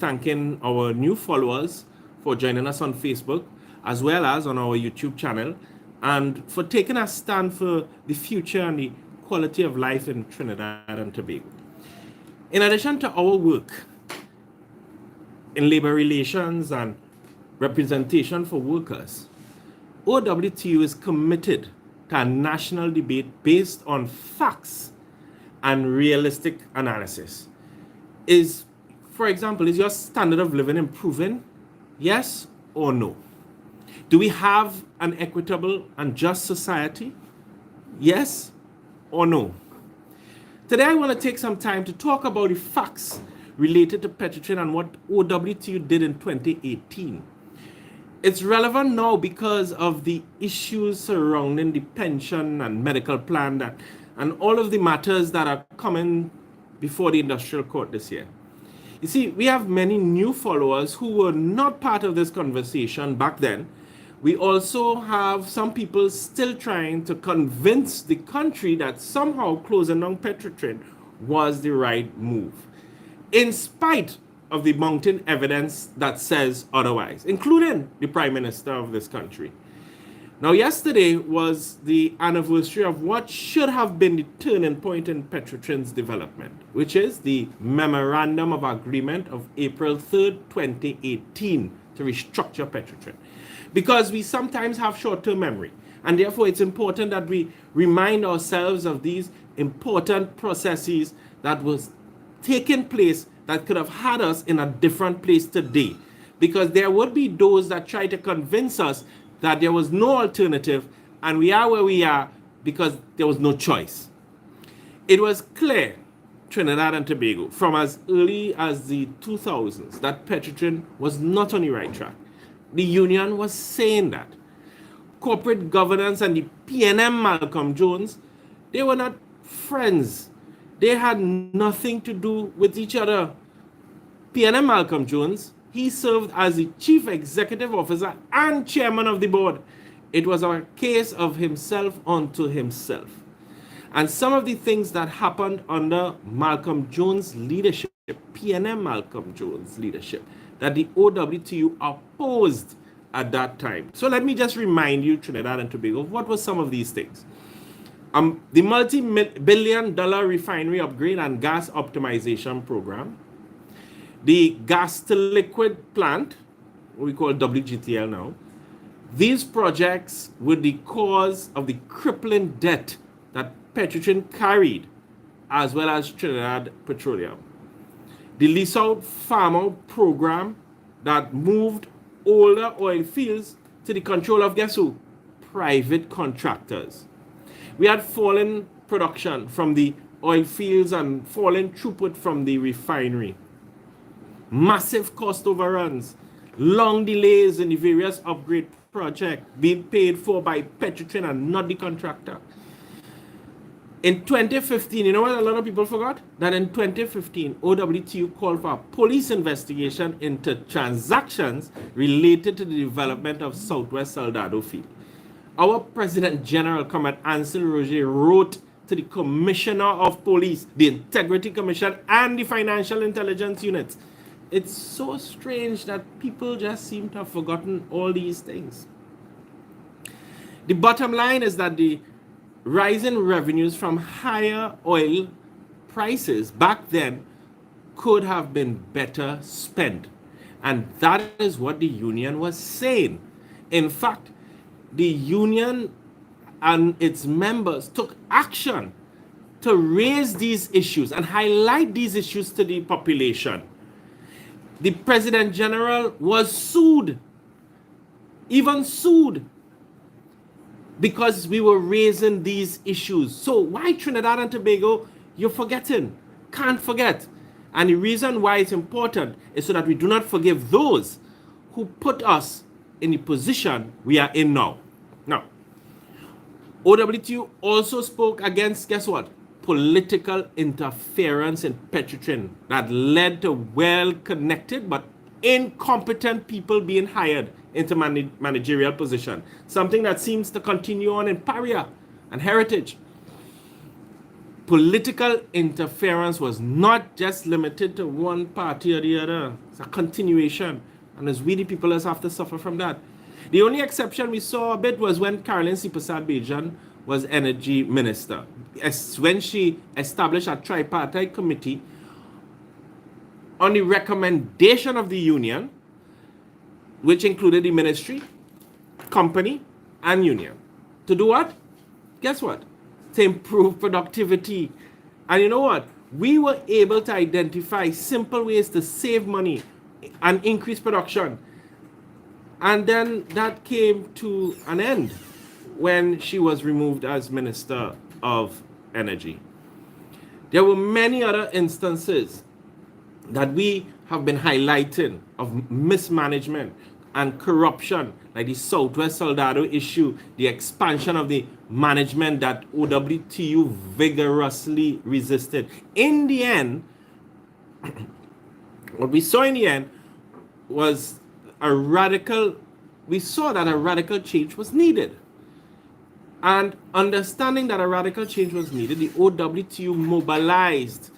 thanking our new followers for joining us on Facebook as well as on our YouTube channel and for taking a stand for the future and the quality of life in Trinidad and Tobago. In addition to our work in labor relations and representation for workers, OWTU is committed to a national debate based on facts and realistic analysis. For example, is your standard of living improving? Yes or no? Do we have an equitable and just society? Yes or no? Today, I want to take some time to talk about the facts related to Petrotrin and what OWTU did in 2018. It's relevant now because of the issues surrounding the pension and medical plan and all of the matters that are coming before the industrial court this year. You see, we have many new followers who were not part of this conversation back then. We also have some people still trying to convince the country that somehow closing down Petrotrin was the right move, in spite of the mounting evidence that says otherwise, including the Prime Minister of this country. Now, yesterday was the anniversary of what should have been the turning point in Petrotrin's development, which is the Memorandum of Agreement of April 3rd, 2018 to restructure Petrotrin. Because we sometimes have short-term memory, and therefore it's important that we remind ourselves of these important processes that was taking place that could have had us in a different place today. Because there would be those that try to convince us that there was no alternative and we are where we are because there was no choice. It was clear, Trinidad and Tobago, from as early as the 2000s, that Petrotrin was not on the right track. The union was saying that. Corporate governance and the PNM Malcolm Jones, they were not friends. They had nothing to do with each other. PNM Malcolm Jones, he served as the chief executive officer and chairman of the board. It was a case of himself unto himself. And some of the things that happened under Malcolm Jones' leadership, PNM Malcolm Jones' leadership, that the OWTU opposed at that time. So let me just remind you, Trinidad and Tobago, what were some of these things? The multi-billion-dollar refinery upgrade and gas optimization program, the gas to liquid plant, what we call WGTL now. These projects were the cause of the crippling debt that Petrotrin carried, as well as Trinidad Petroleum. The lease out farm out program that moved older oil fields to the control of guess who? Private contractors. We had fallen production from the oil fields and fallen throughput from the refinery. Massive cost overruns, long delays in the various upgrade projects being paid for by Petrotrin and not the contractor. In 2015, you know what a lot of people forgot? That in 2015, OWTU called for a police investigation into transactions related to the development of Southwest Soldado Field. Our President General, Comrade Ansel Roger, wrote to the Commissioner of Police, the Integrity Commission, and the Financial Intelligence Unit. It's so strange that people just seem to have forgotten all these things. The bottom line is that the rising revenues from higher oil prices back then could have been better spent. And that is what the union was saying. In fact, the union and its members took action to raise these issues and highlight these issues to the population. The President General was sued, even sued, because we were raising these issues. So why Trinidad and Tobago? You're forgetting. Can't forget. And the reason why it's important is so that we do not forgive those who put us in the position we are in now. Now, OWTU also spoke against, guess what? Political interference in Petrotrin that led to well-connected but incompetent people being hired into managerial position. Something that seems to continue on in Paria and Heritage. political interference was not just limited to one party or the other. It's a continuation. And it's we the people that have to suffer from that. The only exception we saw a bit was when Caroline Sipasad Bejan was energy minister. When she established a tripartite committee on the recommendation of the union, which included the ministry, company, and union. To do what? Guess what? To improve productivity. And you know what? We were able to identify simple ways to save money and increase production. And then that came to an end when she was removed as Minister of Energy. There were many other instances that we have been highlighting of mismanagement and corruption, like the Southwest Soldado issue, the expansion of the management that OWTU vigorously resisted. In the end, what we saw in the end was we saw that a radical change was needed. And understanding that a radical change was needed, the OWTU mobilized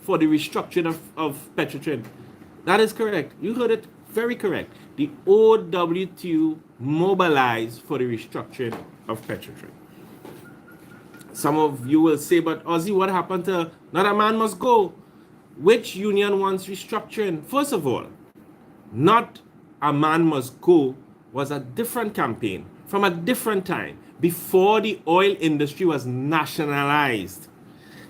for the restructuring of Petrotrin. That is correct. You heard it very correct. The OWTU mobilized for the restructuring of Petrotrin. Some of you will say, but Ozzy, what happened to Not a Man Must Go? Which union wants restructuring? First of all, Not a Man Must Go was a different campaign from a different time, before the oil industry was nationalized.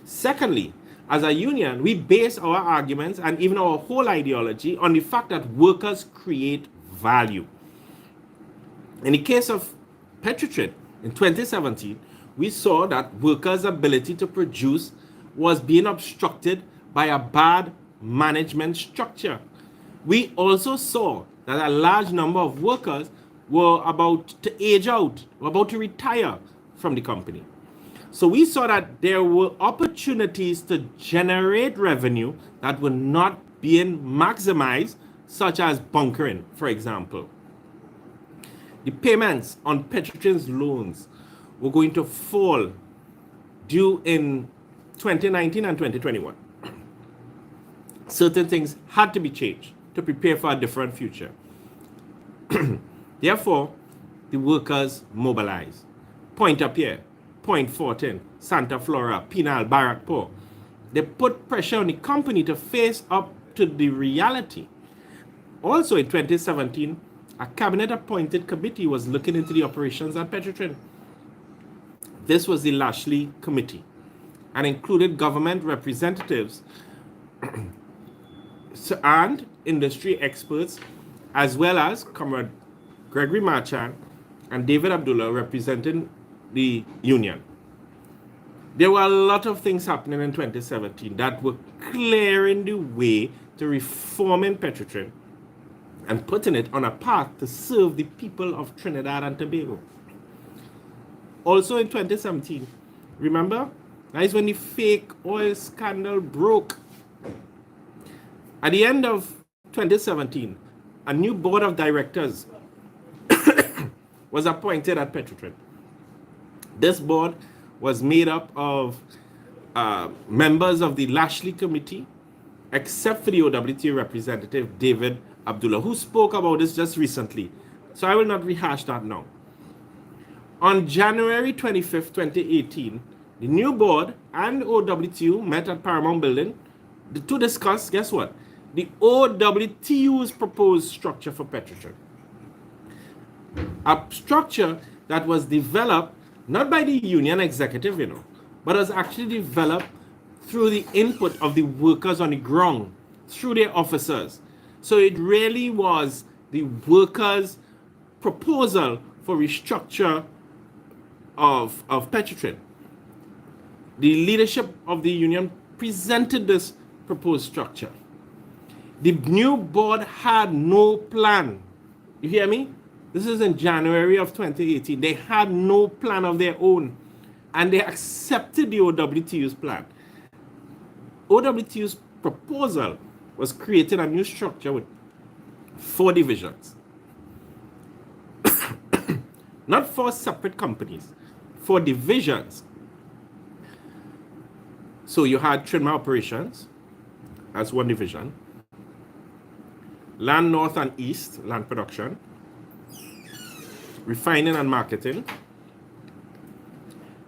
Secondly, as a union, we base our arguments and even our whole ideology on the fact that workers create value. In the case of Petrotrin, in 2017, we saw that workers' ability to produce was being obstructed by a bad management structure. We also saw that a large number of workers were about to age out, were about to retire from the company. So we saw that there were opportunities to generate revenue that were not being maximized, such as bunkering, for example. The payments on Petrotrin's loans were going to fall due in 2019 and 2021. Certain things had to be changed to prepare for a different future. Therefore, the workers mobilized. Point up here, Point Fortin, Santa Flora, Pinal, Barrackpore. They put pressure on the company to face up to the reality. Also in 2017, a cabinet-appointed committee was looking into the operations at Petrotrin. This was the Lashley Committee and included government representatives and industry experts, as well as Comrade Gregory Marchand and David Abdullah representing the union. There were a lot of things happening in 2017 that were clearing the way to reforming Petrotrin and putting it on a path to serve the people of Trinidad and Tobago. Also in 2017, remember, that is when the fake oil scandal broke. At the end of 2017, a new board of directors was appointed at Petrotrin. This board was made up of members of the Lashley Committee, except for the OWT representative, David Abdullah, who spoke about this just recently. So I will not rehash that now. On January 25th, 2018, the new board and OWTU met at Paramount Building to discuss, guess what? The OWTU's proposed structure for Petrotrin. A structure that was developed not by the union executive, but was actually developed through the input of the workers on the ground, through their officers. So it really was the workers' proposal for restructure of Petrotrin. The leadership of the union presented this proposed structure. The new board had no plan. You hear me? This is in January of 2018. They had no plan of their own, and they accepted the OWTU's plan. OWTU's proposal was creating a new structure with 4 divisions. Not 4 separate companies, 4 divisions. So you had Trinma Operations as one division, Land North and East, land production, refining and marketing,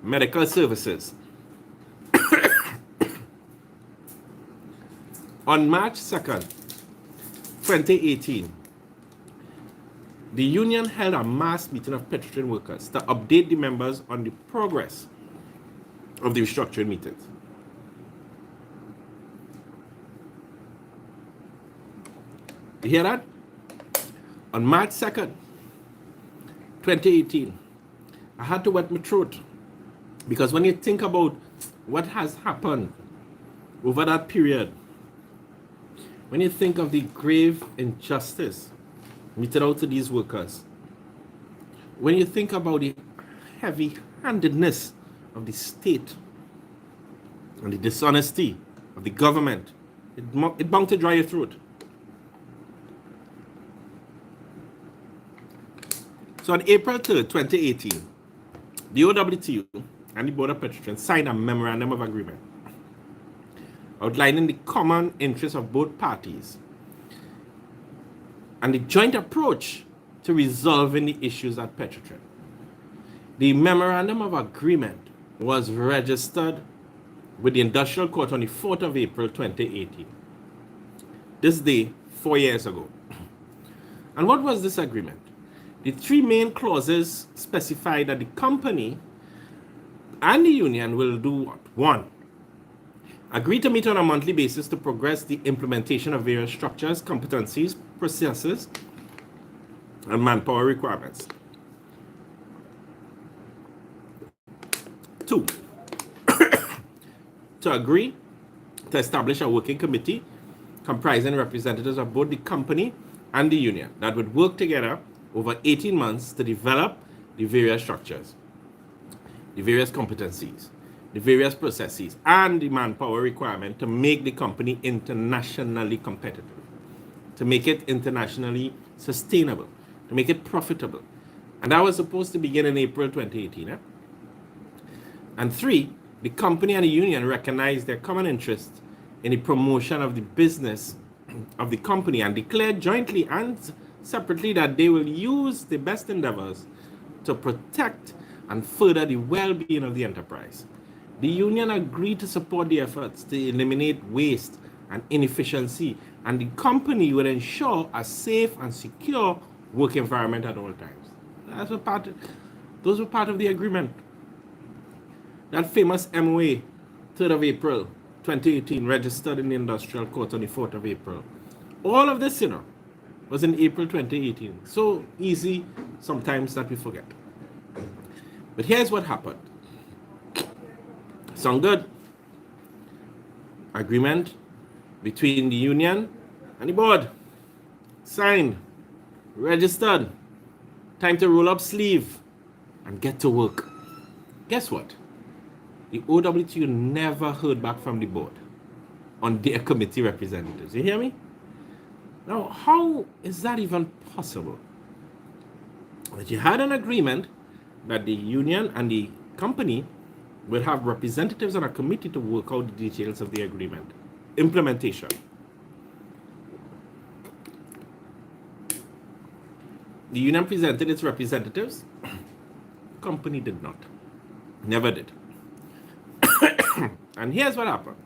medical services. On March 2nd, 2018, the union held a mass meeting of Petrotrin workers to update the members on the progress of the restructuring meetings. You hear that? On March 2nd, 2018, I had to wet my throat because when you think about what has happened over that period, when you think of the grave injustice meted out to these workers, when you think about the heavy-handedness of the state and the dishonesty of the government, it bound to dry your throat. So on April 3rd, 2018, the OWTU and the Board of Petrotrin signed a memorandum of agreement outlining the common interests of both parties and the joint approach to resolving the issues at Petrotrin. The memorandum of agreement was registered with the Industrial Court on the 4th of April 2018. This day, 4 years ago. And what was this agreement? The three main clauses specify that the company and the union will do what? One, agree to meet on a monthly basis to progress the implementation of various structures, competencies, processes, and manpower requirements. Two, to agree to establish a working committee comprising representatives of both the company and the union that would work together over 18 months to develop the various structures, the various competencies, the various processes, and the manpower requirement to make the company internationally competitive, to make it internationally sustainable, to make it profitable. And that was supposed to begin in April 2018. And three, the company and the union recognized their common interest in the promotion of the business of the company and declared jointly and separately that they will use the best endeavors to protect and further the well-being of the enterprise. The union agreed to support the efforts to eliminate waste and inefficiency, and the company will ensure a safe and secure work environment at all times. Those were part of the agreement. That famous MoA, 3rd of April 2018, registered in the Industrial Court on the 4th of April. All of this, was in April 2018. So easy sometimes that we forget. But here's what happened. Sound good? Agreement between the union and the board. Signed. Registered. Time to roll up sleeve and get to work. Guess what? The OWTU never heard back from the board on their committee representatives. You hear me? Now, how is that even possible? That you had an agreement that the union and the company will have representatives on a committee to work out the details of the agreement. Implementation. The union presented its representatives. Company did not. Never did. And here's what happened.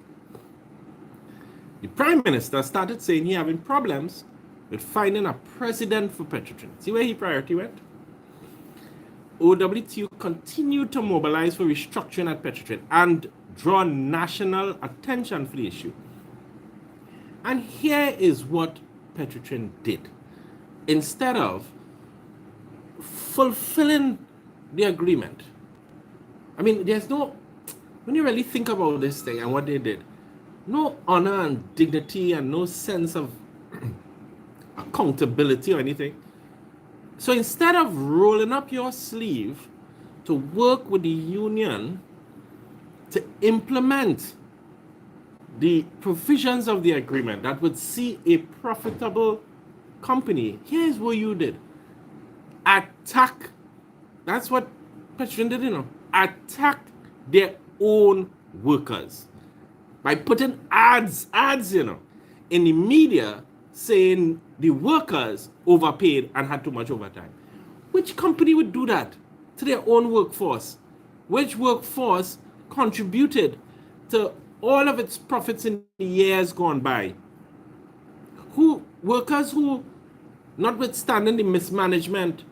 The Prime Minister started saying he having problems with finding a president for Petrotrin. See where his priority went? OWTU continued to mobilize for restructuring at Petrotrin and draw national attention for the issue. And here is what Petrotrin did. Instead of fulfilling the agreement, I mean, there's no, when you really think about this thing and what they did, no honor and dignity and no sense of accountability or anything. So instead of rolling up your sleeve to work with the union to implement the provisions of the agreement that would see a profitable company, here's what you did. Attack. That's what Petrotrin did, Attack their own workers. by putting ads, in the media saying the workers overpaid and had too much overtime. Which company would do that to their own workforce? Which workforce contributed to all of its profits in the years gone by? Workers who, notwithstanding the mismanagement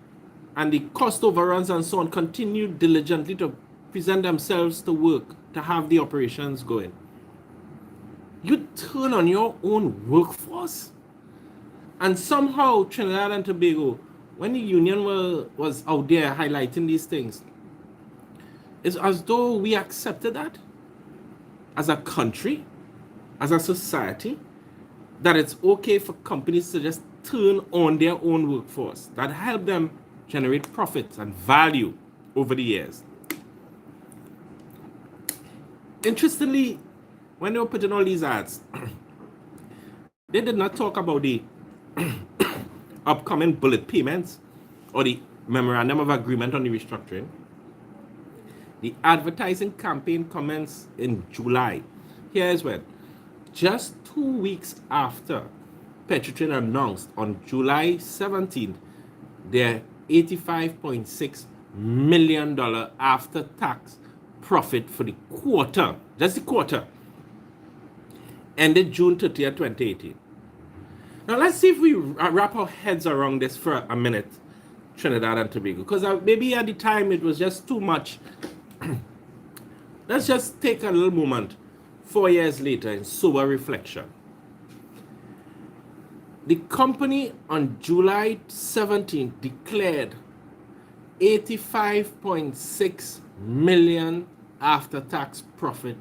and the cost overruns and so on, continued diligently to present themselves to work, to have the operations going. You turn on your own workforce? And somehow Trinidad and Tobago, when the union was out there highlighting these things, it's as though we accepted that as a country, as a society, that it's okay for companies to just turn on their own workforce that help them generate profits and value over the years. Interestingly, when they were putting all these ads, they did not talk about the upcoming bullet payments or the memorandum of agreement on the restructuring. The advertising campaign commenced in July. Here's when. Just 2 weeks after Petrotrin announced on July 17th their $85.6 million after-tax profit for the quarter, just the quarter, ended June 30th, 2018. Now let's see if we wrap our heads around this for a minute, Trinidad and Tobago, because maybe at the time it was just too much. Let's just take a little moment 4 years later in sober reflection. The company on July 17th declared $85.6 million after-tax profit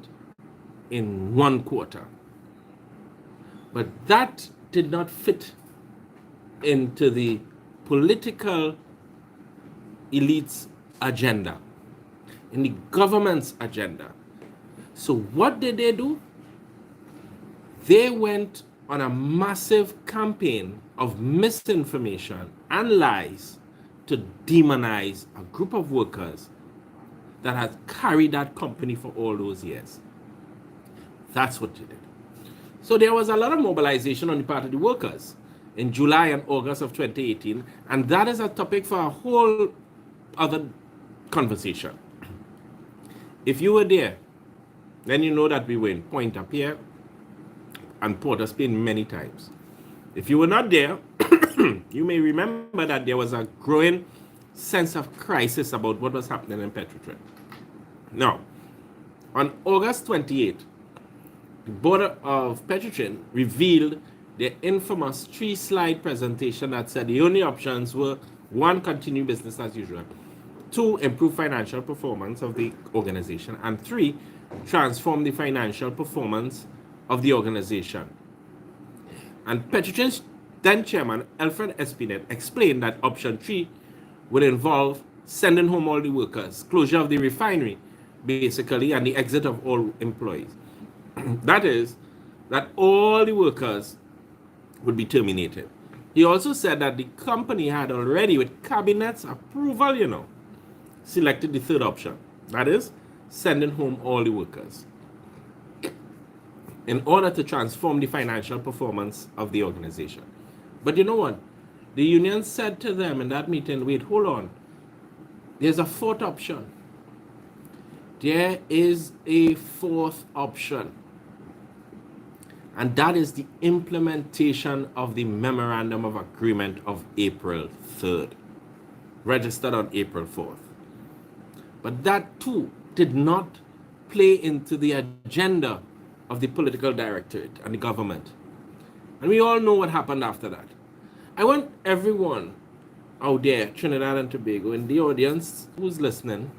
in one quarter. But that did not fit into the political elite's agenda, in the government's agenda. So what did they do? They went on a massive campaign of misinformation and lies to demonize a group of workers that had carried that company for all those years. That's what they did. So there was a lot of mobilization on the part of the workers in July and August of 2018, and that is a topic for a whole other conversation. If you were there, then you know that we were in Pointe-à-Pierre and Port-au-Spain many times. If you were not there, you may remember that there was a growing sense of crisis about what was happening in Petrotrin. Now, on August 28th, the board of Petrotrin revealed their infamous 3-slide presentation that said the only options were: 1, continue business as usual; 2, improve financial performance of the organization; and 3, transform the financial performance of the organization. And Petrotrin's then chairman, Alfred Espinet, explained that option 3 would involve sending home all the workers, closure of the refinery, basically, and the exit of all employees. That is, that all the workers would be terminated. He also said that the company had already, with cabinet's approval, selected the third option. That is, sending home all the workers, in order to transform the financial performance of the organization. But you know what? The union said to them in that meeting, wait, hold on. There's a fourth option. There is a fourth option. And that is the implementation of the Memorandum of Agreement of April 3rd, registered on April 4th. But that too did not play into the agenda of the political directorate and the government. And we all know what happened after that. I want everyone out there, Trinidad and Tobago, in the audience who's listening,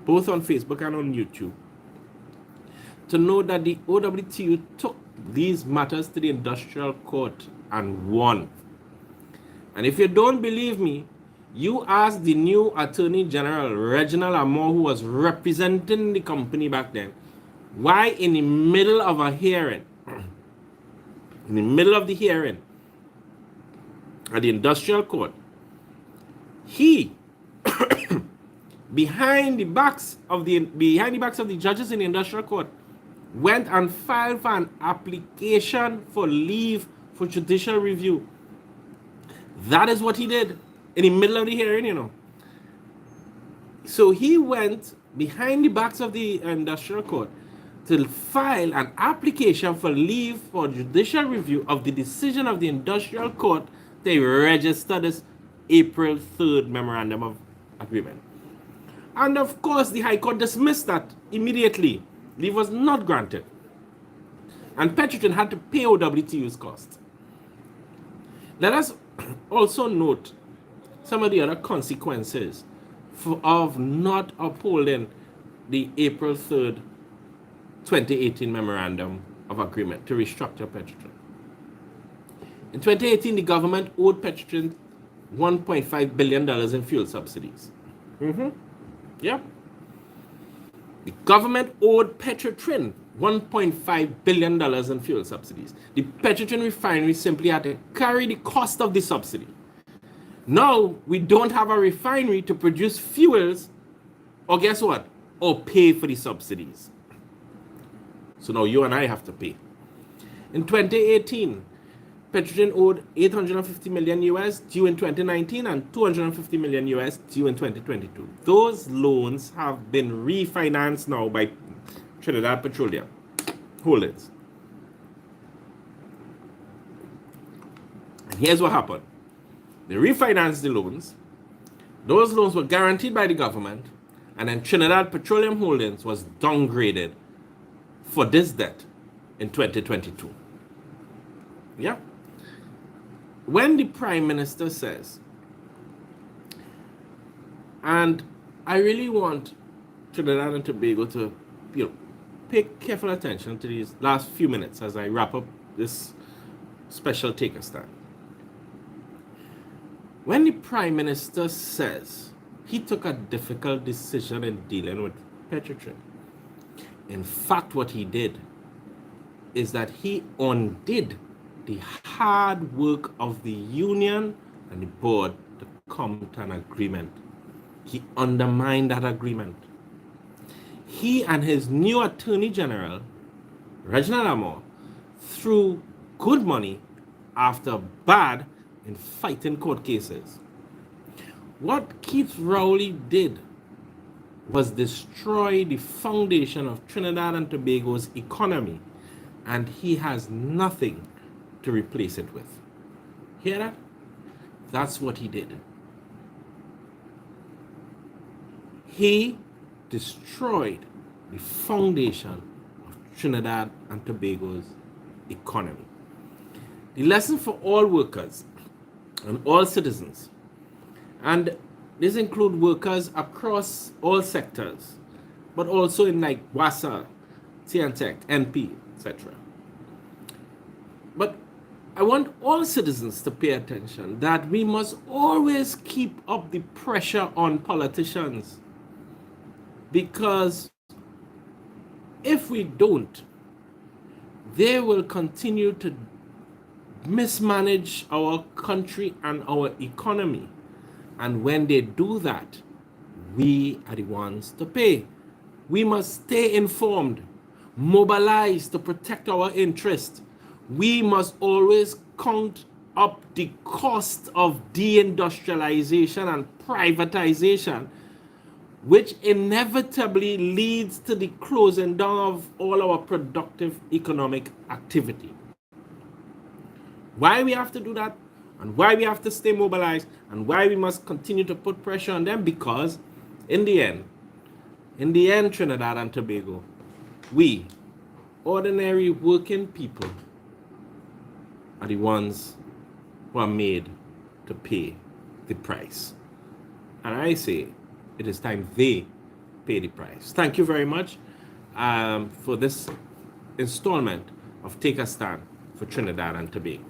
both on Facebook and on YouTube, to know that the OWTU took these matters to the industrial court and won. And if you don't believe me, you ask the new Attorney General, Reginald Amor, who was representing the company back then, why in the middle of a hearing, in the middle of the hearing at the industrial court, he, behind the backs of the judges in the industrial court, went and filed for an application for leave for judicial review. That is what he did in the middle of the hearing, you know. So he went behind the backs of the industrial court to file an application for leave for judicial review of the decision of the industrial court to register this April 3rd memorandum of agreement. And of course, the High Court dismissed that immediately. Leave was not granted. And Petrotrin had to pay OWTU's cost. Let us also note some of the other consequences of not upholding the April 3rd, 2018 memorandum of agreement to restructure Petrotrin. In 2018, the government owed Petrotrin $1.5 billion in fuel subsidies. Yeah. The government owed Petrotrin $1.5 billion in fuel subsidies. The Petrotrin refinery simply had to carry the cost of the subsidy. Now, we don't have a refinery to produce fuels, or guess what? Or pay for the subsidies. So now you and I have to pay. In 2018, Petrotrin owed $850 million US due in 2019 and $250 million US due in 2022. Those loans have been refinanced now by Trinidad Petroleum Holdings. And here's what happened. They refinanced the loans. Those loans were guaranteed by the government, and then Trinidad Petroleum Holdings was downgraded for this debt in 2022. Yeah. When the Prime Minister says, and I really want Trinidad and Tobago to, pay careful attention to these last few minutes as I wrap up this special take a stand. When the Prime Minister says he took a difficult decision in dealing with Petrotrin, in fact, what he did is that he undid the hard work of the union and the board to come to an agreement. He undermined that agreement. He and his new Attorney General, Reginald MoA, threw good money after bad in fighting court cases. What Keith Rowley did was destroy the foundation of Trinidad and Tobago's economy, and he has nothing to replace it with. Hear that? That's what he did. He destroyed the foundation of Trinidad and Tobago's economy. The lesson for all workers and all citizens, and this includes workers across all sectors, but also in like WASA, TNTech, NP, etc. But I want all citizens to pay attention that we must always keep up the pressure on politicians, because if we don't, they will continue to mismanage our country and our economy. And when they do that, we are the ones to pay. We must stay informed, mobilize to protect our interests. We must always count up the cost of deindustrialization and privatization, which inevitably leads to the closing down of all our productive economic activity. Why we have to do that, and why we have to stay mobilized, and why we must continue to put pressure on them, because in the end, Trinidad and Tobago, we, ordinary working people, are the ones who are made to pay the price. And I say, it is time they pay the price. Thank you very much for this installment of Take a Stand for Trinidad and Tobago.